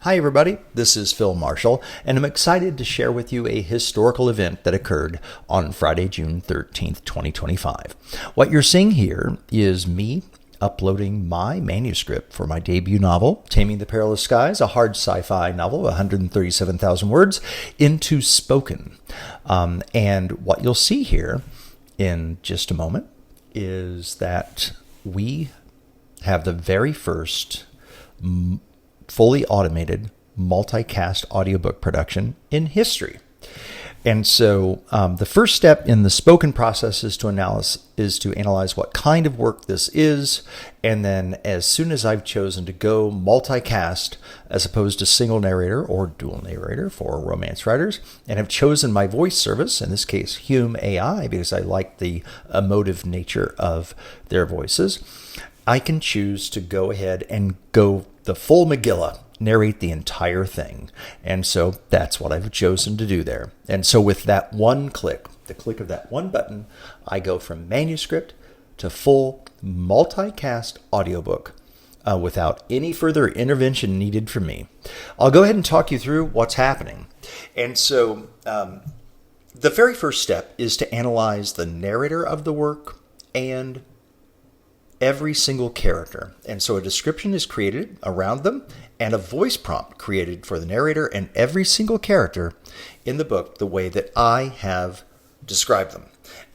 Hi everybody, this is Phil Marshall, and I'm excited to share with you a historical event that occurred on Friday, June 13th, 2025. What you're seeing here is me uploading my manuscript for my debut novel, Taming the Perilous Skies, a hard sci-fi novel of 137,000 words, into Spoken. And what you'll see here in just a moment is that we have the very first fully automated multicast audiobook production in history. And so the first step in the spoken process is to analyze what kind of work this is. And then as soon as I've chosen to go multicast as opposed to single narrator or dual narrator for romance writers, and have chosen my voice service, in this case Hume AI, because I like the emotive nature of their voices, I can choose to go ahead and go the full Megillah, narrate the entire thing. And so that's what I've chosen to do there. And so with that one click, the click of that one button, I go from manuscript to full multicast audiobook without any further intervention needed from me. I'll go ahead and talk you through what's happening. And so the very first step is to analyze the narrator of the work and every single character. And so a description is created around them and a voice prompt created for the narrator and every single character in the book the way that I have described them.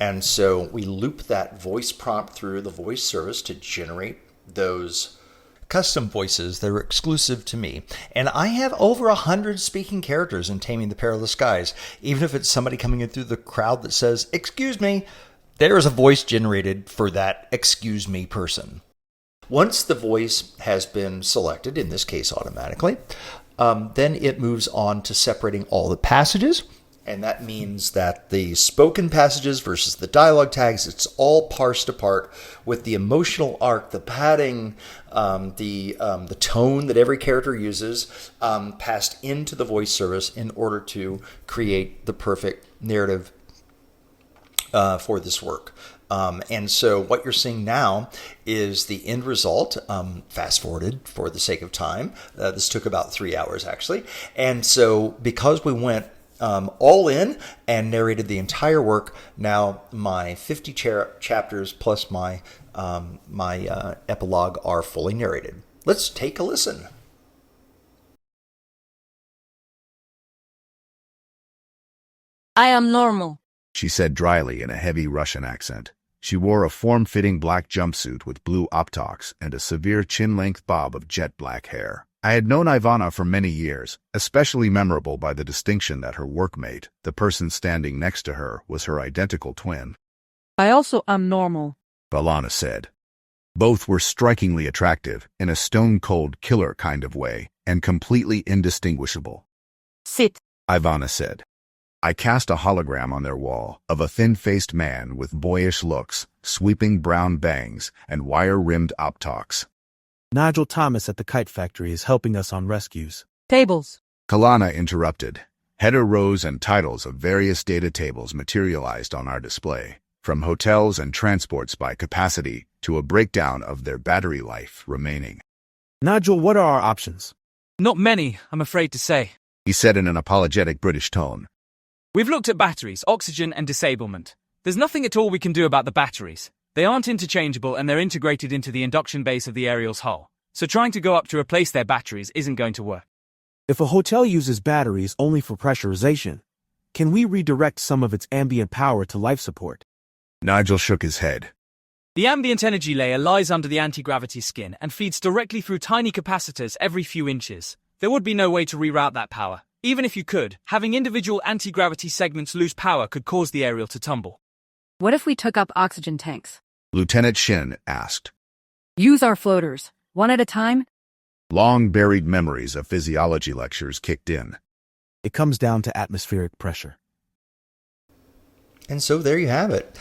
And so we loop that voice prompt through the voice service to generate those custom voices that are exclusive to me. And I have over 100 speaking characters in Taming the Perilous Skies. Even if it's somebody coming in through the crowd that says, "Excuse me," there is a voice generated for that "excuse me" person. Once the voice has been selected, in this case automatically, then it moves on to separating all the passages. And that means that the spoken passages versus the dialogue tags, it's all parsed apart with the emotional arc, the padding, the tone that every character uses, passed into the voice service in order to create the perfect narrative for this work. And so what you're seeing now is the end result, fast forwarded for the sake of time. This took about 3 hours actually. And so because we went all in and narrated the entire work, now my 50 chapters plus my epilogue are fully narrated. Let's take a listen. I am normal, she said dryly in a heavy Russian accent. She wore a form-fitting black jumpsuit with blue optox and a severe chin-length bob of jet black hair. I had known Ivana for many years, especially memorable by the distinction that her workmate, the person standing next to her, was her identical twin. I also am normal, Balana said. Both were strikingly attractive, in a stone-cold killer kind of way, and completely indistinguishable. Sit, Ivana said. I cast a hologram on their wall of a thin-faced man with boyish looks, sweeping brown bangs, and wire-rimmed optox. Nigel Thomas at the kite factory is helping us on rescues. Tables, Kalana interrupted. Header rows and titles of various data tables materialized on our display, from hotels and transports by capacity to a breakdown of their battery life remaining. Nigel, what are our options? Not many, I'm afraid to say. He said in an apologetic British tone. We've looked at batteries, oxygen and disablement. There's nothing at all we can do about the batteries. They aren't interchangeable and they're integrated into the induction base of the aerial's hull. So trying to go up to replace their batteries isn't going to work. If a hotel uses batteries only for pressurization, can we redirect some of its ambient power to life support? Nigel shook his head. The ambient energy layer lies under the anti-gravity skin and feeds directly through tiny capacitors every few inches. There would be no way to reroute that power. Even if you could, having individual anti-gravity segments lose power could cause the aerial to tumble. What if we took up oxygen tanks? Lieutenant Shin asked. Use our floaters, one at a time? Long-buried memories of physiology lectures kicked in. It comes down to atmospheric pressure. And so there you have it,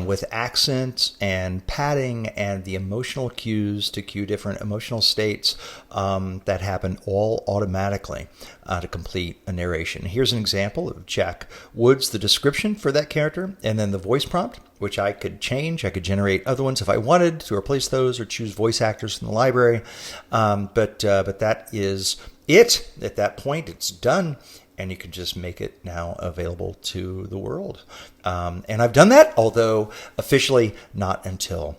with accents and padding and the emotional cues to cue different emotional states that happen all automatically to complete a narration. Here's an example of Jack Woods, the description for that character, and then the voice prompt, which I could change. I could generate other ones if I wanted to replace those or choose voice actors from the library. But that is it. At that point, it's done. And you can just make it now available to the world. And I've done that, although officially not until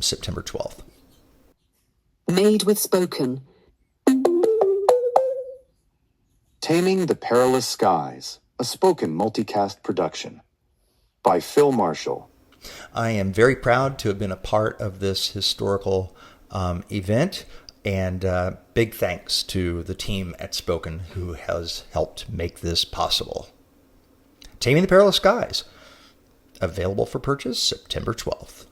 September 12th. Made with Spoken. Taming the Perilous Skies, a Spoken multicast production by Phil Marshall. I am very proud to have been a part of this historical event. And big thanks to the team at Spoken who has helped make this possible. Taming the Perilous Skies, available for purchase September 12th.